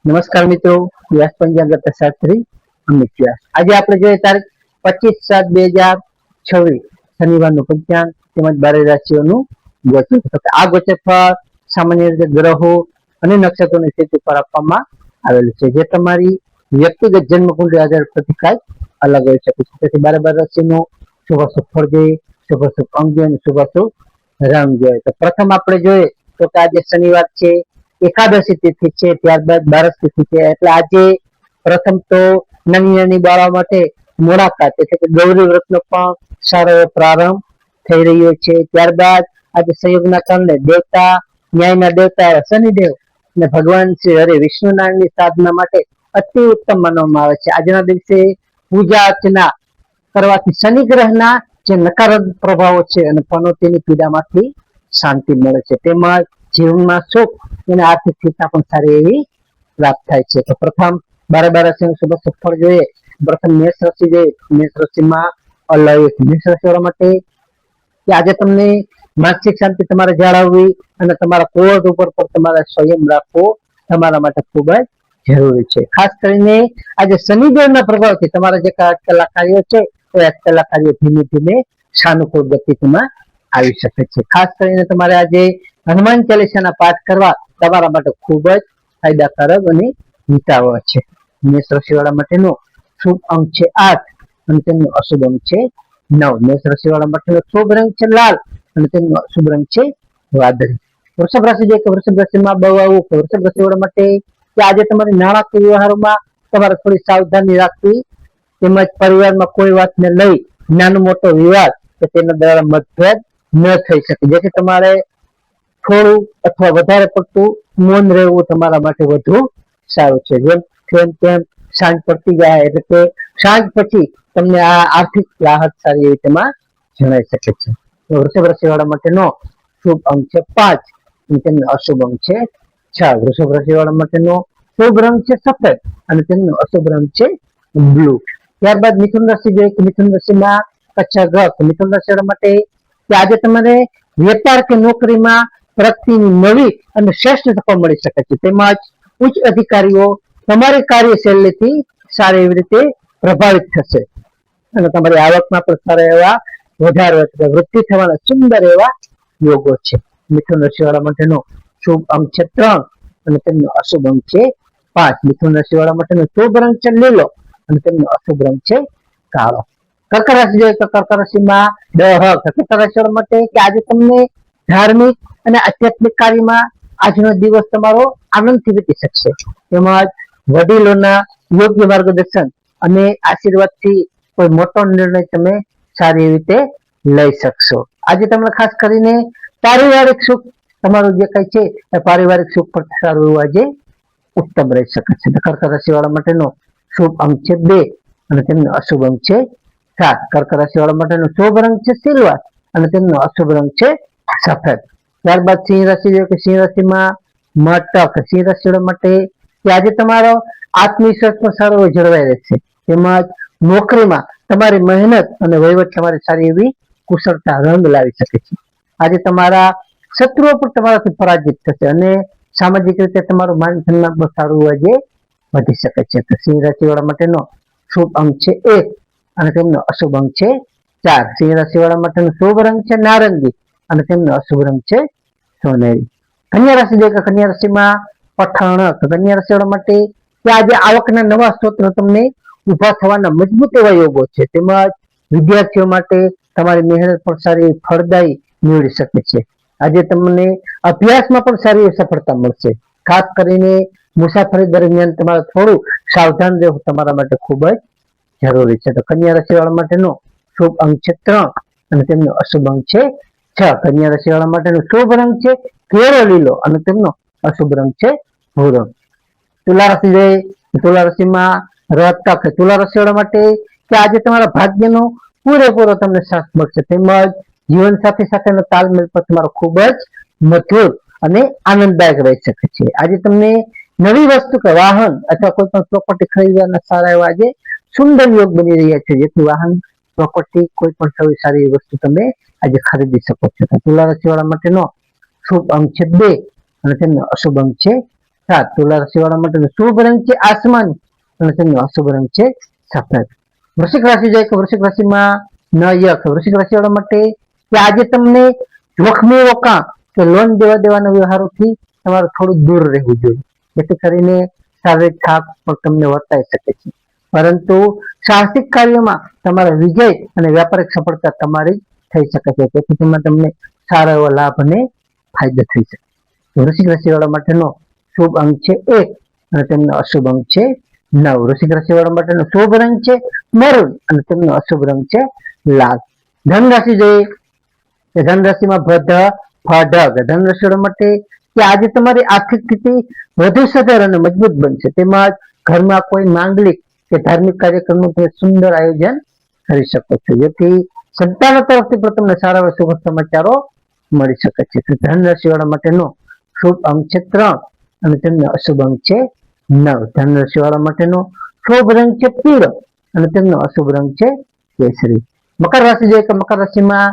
નમસ્કાર મિત્રો, વ્યાસ પંચાંગ શાસ્ત્રી અમિત વ્યાસ. આજે આપણે જોઈએ તારીખ 25/7/2026 શનિવારનું પંચાંગ તેમજ 12 રાશિઓનું ગોચર. આ ગોચરફળ સામાન્ય રીતે ગ્રહો અને નક્ષત્રોની સ્થિતિ પર આપવામાં આવેલું છે, જે તમારી વ્યક્તિગત જન્મ કુંડળી આધાર પરથી કાંઈક અલગ હોઈ શકે છે. તેથી 12 રાશિનું શુભાશુભ ફળ જોઈએ, શુભાશુભ અંગ જોઈએ અને શુભાશુભ રંગ જોઈએ. તો પ્રથમ આપણે જોઈએ તો કે આજે શનિવાર છે, એકાદશી તિથિ છે, ત્યારબાદ બારસ તિથિ છે. એટલે આજે પ્રથમ તો નાની નાની બાળા માટે મોડાકાત એટલે કે ગૌરી વ્રતનો પણ સારો એવો પ્રારંભ થઈ રહ્યો છે. ત્યારબાદ આજે સંયોગના કારણે દેવતા, ન્યાયના દેવતા શનિદેવ અને ભગવાન શ્રી હરિ વિષ્ણુનારાયણની સાધના માટે અતિ ઉત્તમ માનવામાં આવે છે. આજના દિવસે પૂજા અર્ચના કરવાથી શનિ ગ્રહના જે નકારાત્મક પ્રભાવો છે અને પનોતીની પીડામાંથી શાંતિ મળે છે, તેમજ જીવનમાં સુખ અને આર્થિક સ્થિરતા પણ સારી એવી પ્રાપ્ત થાય છે. તો પ્રથમ 12 રાશિનું શુભ ફળ જોઈએ. પ્રથમ મેષ રાશિ જોઈએ. મેષ રાશિમાં અલૌકિક મેષ રાશિવાળા માટે કે આજે તમને માનસિક શાંતિ તમારે જાળવવી અને તમારા ક્રોધ ઉપર તમારે સંયમ રાખવો તમારા માટે ખૂબ જ જરૂરી છે. ખાસ કરીને આજે શનિદેવના પ્રભાવથી તમારા જે અટકેલા કાર્યો છે એ અટકેલા કાર્યો ધીમે ધીમે સાનુકૂળ ગતિમાં આવી શકે છે. ખાસ કરીને તમારે આજે હનુમાન ચાલીસાના પાઠ કરવા તમારા માટે ખૂબ જ ફાયદાકારક અને હિતાવહ છે. મેષ રાશિવાળા માટેનો શુભ અંક છે 8 અને તેમનો અશુભ અંક છે 9. મેષ રાશિવાળા માટેનો શુભ રંગ છે લાલ અને તેમનો અશુભ રંગ છે વાદળી. વૃષભ રાશિ જે કે વૃષભ રાશિમાં બહુ આવું કે વૃષભ રાશિવાળા માટે કે આજે તમારી નાણાકીય વ્યવહારોમાં તમારે થોડી સાવધાની રાખવી, તેમજ પરિવારમાં કોઈ વાતને લઈ નાનો મોટો વિવાદ કે તેના દ્વારા મતભેદ ન થઈ શકે, જેથી તમારે થોડું અથવા વધારે પડતું મૌન રહેવું તમારા માટે વધુ સારું છે. જેમ તેમ સાંજ પડતી જાય એટલે કે સાંજ પછી તમને આ આર્થિક રાહત સારી એવી તેમાં જણાઈ શકે છે. વૃષભ રાશિવાળા માટેનો શુભ અંક છે 5 અને તેમનો અશુભ અંક છે 6. વૃષભ રાશિવાળા માટેનો શુભ રંગ છે સફેદ અને તેમનો અશુભ રંગ છે બ્લુ. ત્યારબાદ મિથુન રાશિ જોઈએ કે મિથુન રાશિમાં કચ્છા ગ્રહ. મિથુન રાશિવાળા માટે કે આજે તમારે વેપાર કે નોકરીમાં પ્રગતિની નવી અને શ્રેષ્ઠ તકો મળી શકે છે, તેમજ ઉચ્ચ અધિકારીઓ તમારી કાર્યશૈલીથી સારી એવી રીતે પ્રભાવિત થશે અને તમારી આવકમાં પણ સારા એવા વધારો વૃદ્ધિ થવાના સુંદર એવા યોગો છે. મિથુન રાશિવાળા માટેનો શુભ અંક છે 3 અને તેમનો અશુભ અંક છે 5. મિથુન રાશિવાળા માટેનો શુભ રંગ છે લીલો અને તેમનો અશુભ રંગ છે કાળો. કર્ક રાશિ જોઈએ તો કર્ક રાશિમાં કર્ક રાશિવાળા માટે કે આજે તમને ધાર્મિક અને આધ્યાત્મિક કાર્યમાં આજનો દિવસ તમારો આનંદથી વીતી શકશે, તેમજ વડીલોના યોગ્ય માર્ગદર્શન અને આશીર્વાદથી કોઈ મોટો નિર્ણય તમે સારી રીતે લઈ શકશો. આજે તમને ખાસ કરીને પારિવારિક સુખ તમારું જે કઈ છે એ પારિવારિક સુખ પર સારું એવું આજે ઉત્તમ રહી શકે છે. કર્ક રાશિવાળા માટેનો શુભ અંક છે 2 અને તેમનો અશુભ અંક છે 7. કર્ક રાશિવાળા માટેનો શુભ રંગ છે સિલ્વર અને તેમનો અશુભ રંગ છે સફેદ. ત્યારબાદ સિંહ રાશિ જોઈએ કે સિંહ રાશિમાં મટક. સિંહ રાશિવાળા માટે કે આજે તમારો આત્મવિશ્વાસ પણ સારો એવો જળવાઈ રહેશે, તેમજ નોકરીમાં તમારી મહેનત અને વહીવટ તમારી સારી એવી કુશળતા રંગ લાવી શકે છે. આજે તમારા શત્રુઓ પણ તમારાથી પરાજિત થશે અને સામાજિક રીતે તમારું માન સન્માન પણ સારું આજે વધી શકે છે. તો સિંહ રાશિવાળા માટેનો શુભ અંક છે 1 અને તેમનો અશુભ અંક છે 4. સિંહ રાશિવાળા માટેનો શુભ રંગ છે નારંગી અને તેમનો અશુભ રંગ છે સોનેરી. કન્યા રાશિ જોઈએ કે કન્યા રાશિમાં પઠાણ. કન્યા રાશિવાળા માટે કે આજે આવકના નવા સ્ત્રોત તમને ઉભા થવાના મજબૂત એવા યોગો છે, તેમજ વિદ્યાર્થીઓ માટે તમારી મહેનત પણ સારી ફળદાયી નીવડી શકે છે. આજે તમને અભ્યાસમાં પણ સારી એવી સફળતા મળશે. ખાસ કરીને મુસાફરી દરમિયાન તમારે થોડું સાવધાન રહેવું તમારા માટે ખૂબ જ જરૂરી છે. તો કન્યા રાશિવાળા માટેનો શુભ અંક છે 3 અને તેમનો અશુભ અંક છે 6. કન્યા રાશિવાળા માટેનો શુભ રંગ છે ઘેરો લીલો અને તેમનો અશુભ રંગ છે ભૂરો. તુલા રાશિ જોઈએ, તુલા રાશિમાં રતક. તુલા રાશિવાળા માટે કે આજે તમારા ભાગ્યનો પૂરેપૂરો તમને સાથ મળશે, તેમજ જીવન સાથે સાથેનો તાલમેલ પણ તમારો ખૂબ જ મધુર અને આનંદદાયક રહી શકે છે. આજે તમને નવી વસ્તુ કે વાહન અથવા કોઈ પણ પ્રોપર્ટી ખરીદવાના સારા એવા આજે સુંદર યોગ બની રહ્યા છે, જેથી વાહન પ્રોપર્ટી કોઈ પણ સૌથી સારી વસ્તુ તમે આજે ખરીદી શકો છો. તુલા રાશિવાળા માટેનો શુભ અંક છે 2 અને તેમનો અશુભ અંક છે 7 તુલા રાશિ વાળા માટે શુભ રંગ છે આસમાની અને તેમનો અશુભ રંગ છે સફેદ. વૃશ્ચિક રાશિ જાય કે વૃશ્ચિક રાશિમાં ન યક વૃશ્ચિક રાશિ વાળા માટે કે આજે તમને જોખમી રોકાણ કે લોન દેવાના વ્યવહારોથી તમારે થોડું દૂર રહેવું જોઈએ, જેથી કરીને શારીરિક થાક પણ તમને વર્તાઈ શકે છે. પરંતુ સાહસિક કાર્યોમાં તમારા વિજય અને વ્યાપારિક સફળતા તમારી થઈ શકે છે, તેથી તેમાં તમને સારો એવો લાભ અને ફાયદો થઈ શકે. વૃશ્ચિક રાશિ વાળા માટેનો શુભ અંક છે 1 અને તેમનો અશુભ અંક છે 9. વૃશ્ચિક રાશિ વાળા માટેનો શુભ રંગ છે મરૂન અને તેમનો અશુભ રંગ છે લાલ. ધન રાશિ જોઈએ કે ધન રાશિમાં ભઢ ધન રાશિ વાળા માટે કે આજે તમારી આર્થિક સ્થિતિ વધુ સધર અને મજબૂત બનશે. તેમજ ઘરમાં કોઈ માંગલિક કે ધાર્મિક કાર્યક્રમનું સુંદર આયોજન કરી શકો છો, જેથી સંતાનો તરફથી પણ તમને સારા એવા શુભ સમાચારો મળી શકે છે. તો ધન રાશિ વાળા માટેનો શુભ અંક છે 3 અને તેમનો અશુભ અંક છે 9. ધન રાશિ વાળા માટેનો શુભ રંગ છે પીળો અને તેમનો અશુભ રંગ છે કેસરી. મકર રાશિ જોઈએ કે મકર રાશિમાં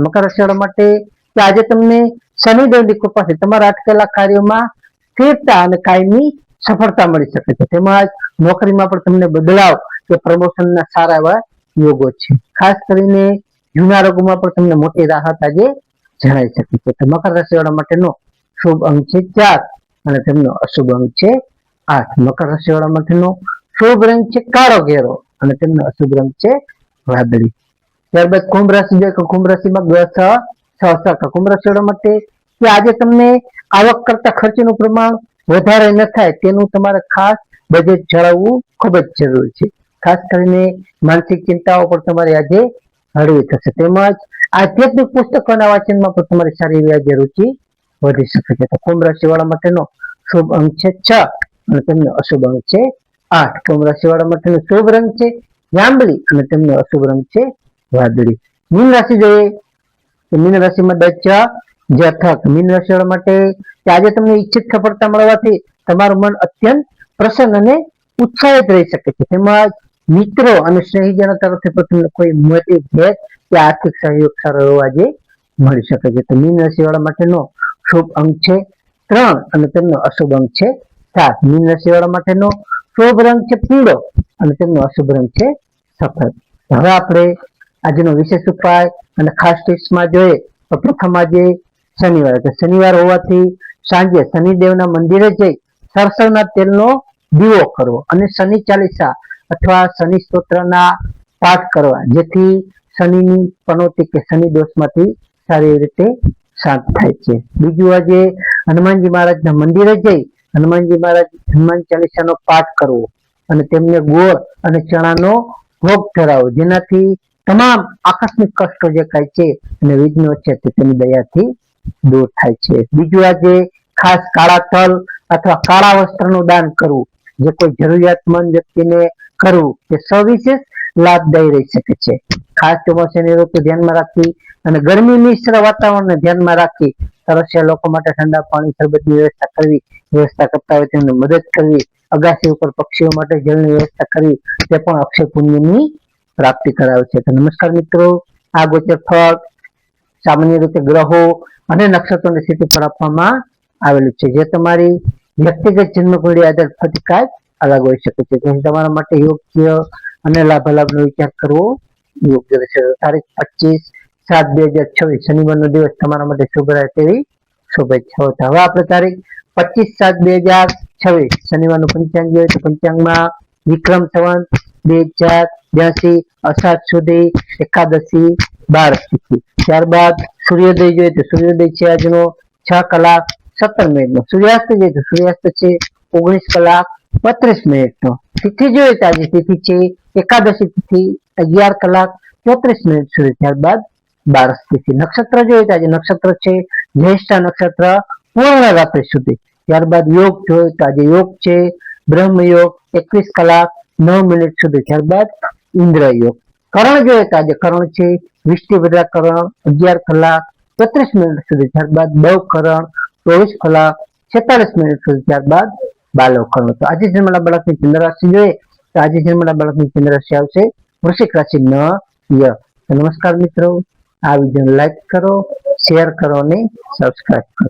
મકર રાશિ વાળા માટે કે આજે તમને શનિદેવની કૃપાથી તમારા અટકેલા કાર્યોમાં સ્થિરતા અને કાયમી સફળતા મળી શકે છે. તેમજ નોકરીમાં પણ તમને બદલાવ કે પ્રમોશનના સારા એવા યોગો છે. ખાસ કરીને જૂના રોગોમાં પણ તમને મોટી રાહત આજે જણાઈ શકે છે. તો મકર રાશિ વાળા માટેનો શુભ અંક છે 4 અને તેમનો અશુભ અંક છે 8. મકર રાશિ વાળા માટેનો શુભ રંગ છે કાળો ઘેરો અને તેમનો અશુભ રંગ છે વાદળી. ત્યારબાદ કુંભ રાશિ જોઈએ તો કુંભ રાશિમાં કુંભ રાશિ વાળા માટે કે આજે તમને આવક કરતા ખર્ચનું પ્રમાણ વધારે ન થાય તેનું તમારે ખાસ બજેટ જાળવવું ખૂબ જ જરૂરી છે. ખાસ કરીને માનસિક ચિંતાઓ પણ તમારી આજે હળવી થશે. તેમજ આધ્યાત્મિક પુસ્તકોના વાંચનમાં પણ તમારી સારી એવી આજે રુચિ વધી શકે છે. તો કુંભ રાશિ વાળા માટેનો શુભ અંક છે 6 અને તેમનો અશુભ અંક છે 8. કુંભ રાશિ વાળા માટેનો શુભ રંગ છે જાંબલી અને તેમનો અશુભ રંગ છે વાદળી. મીન રાશિ જોઈએ તો મીન રાશિમાં મીન રાશિ વાળા માટે કે આજે તમને ઈચ્છિત સફળતા મળવાથી તમારું મન અત્યંત પ્રસન્ન અને ઉત્સાહિત રહી શકે છે. તેમજ મિત્રો અને સ્નેહીજનો તરફથી પણ તમને કોઈ મોટી ભેટ કે આર્થિક સહયોગ સારો એવો આજે મળી શકે છે. તો મીન રાશિ વાળા માટેનો શુભ અંક છે 3 અને તેમનો અશુભ અંક છે 7. મીન રાશિ વાળા માટેનો શુભ રંગ છે પીળો અને તેમનો અશુભ રંગ છે સફેદ. હવે આપણે આજનો વિશેષ ઉપાય અને ખાસ ટિપ્સમાં જોઈએ તો પ્રથમ આજે શનિવાર હોવાથી સાંજે શનિદેવના મંદિરે જઈ સરસવના તેલનો દીવો કરવો અને શનિ ચાલીસા અથવા શનિ સ્તોત્રના પાઠ કરવા, જેથી શનિની પનોતી કે શનિ દોષમાંથી સારી રીતે શાંત થાય છે. બીજું આજે હનુમાનજી મહારાજના મંદિરે જઈ હનુમાન ચાલીસાનો પાઠ કરવો અને તેમને ગોળ અને ચણાનો ભોગ ધરાવો, જેનાથી તમામ આકસ્મિક કષ્ટો જે કાંઈ છે અને વિઘ્નો છે તે તેની દયાથી દૂર થાય છે. બીજું આજે ખાસ કાળા તલ અથવા કાળા વસ્ત્રનું દાન કરવું, જે કોઈ જરૂરિયાતમંદ વ્યક્તિને કરવું તે સવિશેષ લાભદાયી રહી શકે છે. ખાસ ચોમાસાની ઋતુ ધ્યાનમાં રાખી અને ગરમી મિશ્ર વાતાવરણને ધ્યાનમાં રાખી તરસ્યા લોકો માટે ઠંડા પાણી શરબતની વ્યવસ્થા કરતા હોય તેમને મદદ કરવી, અગાસી ઉપર પક્ષીઓ માટે જળની વ્યવસ્થા કરવી, તે પણ અક્ષય પુણ્યની પ્રાપ્તિ કરાવે છે. તો નમસ્કાર મિત્રો, આ ગોચર ફળ સામાન્ય રીતે ગ્રહો અને નક્ષત્રોની સ્થિતિ પર આપવામાં આવેલું છે, જે તમારી વ્યક્તિગત જન્મકુંડળી આધાર પ્રતિકાર અલગ હોઈ શકે છે. તેથી તમારા માટે યોગ્ય અને લાભાલાભનો વિચાર કરવો યોગ્ય રહેશે. તારીખ 25/7/2026 શનિવારનો દિવસ તમારા માટે શુભ રહે તેવી શુભેચ્છાઓ. હવે આપણે તારીખ 25/7/2026 શનિવારનું પંચાંગ જોઈએ તો પંચાંગમાં વિક્રમ સંવત 2082 અષાઢ સુધી એકાદશી 12 તિથિ. ત્યારબાદ સૂર્યોદય જોઈએ તો સૂર્યોદય છે આજનો 6:17 સૂર્યાસ્ત જોઈએ તો સૂર્યાસ્ત છે 19:32. તિથિ જોઈએ તો આજે તિથિ છે એકાદશી તિથિ 11:34 સુધી. ત્યારબાદ 12 તિથિ. નક્ષત્ર જોઈએ તો આજે નક્ષત્ર છે જ્યેષ્ઠા નક્ષત્ર પૂર્ણ રાત્રિ સુધી. ત્યારબાદ યોગ જોઈએ તો આજે યોગ છે બ્રહ્મ યોગ 21:09 સુધી. ત્યારબાદ ઇન્દ્ર યોગ. કરણ જોઈએ તો આજે કરણ છે વિષ્ટિભદ્રા કરણ 11:33 સુધી. ત્યારબાદ બહુ કરણ 24:46 સુધી. ત્યારબાદ બાલવ કરણ. તો આજે જન્મેલા બાળકની ચંદ્ર રાશિ જોઈએ તો આજે જન્મેલા બાળકની ચંદ્ર રાશિ આવશે વૃશ્ચિક રાશિ ન ય. નમસ્કાર મિત્રો, આ વિડીયોને લાઈક કરો, શેર કરો અને સબસ્ક્રાઇબ કરો.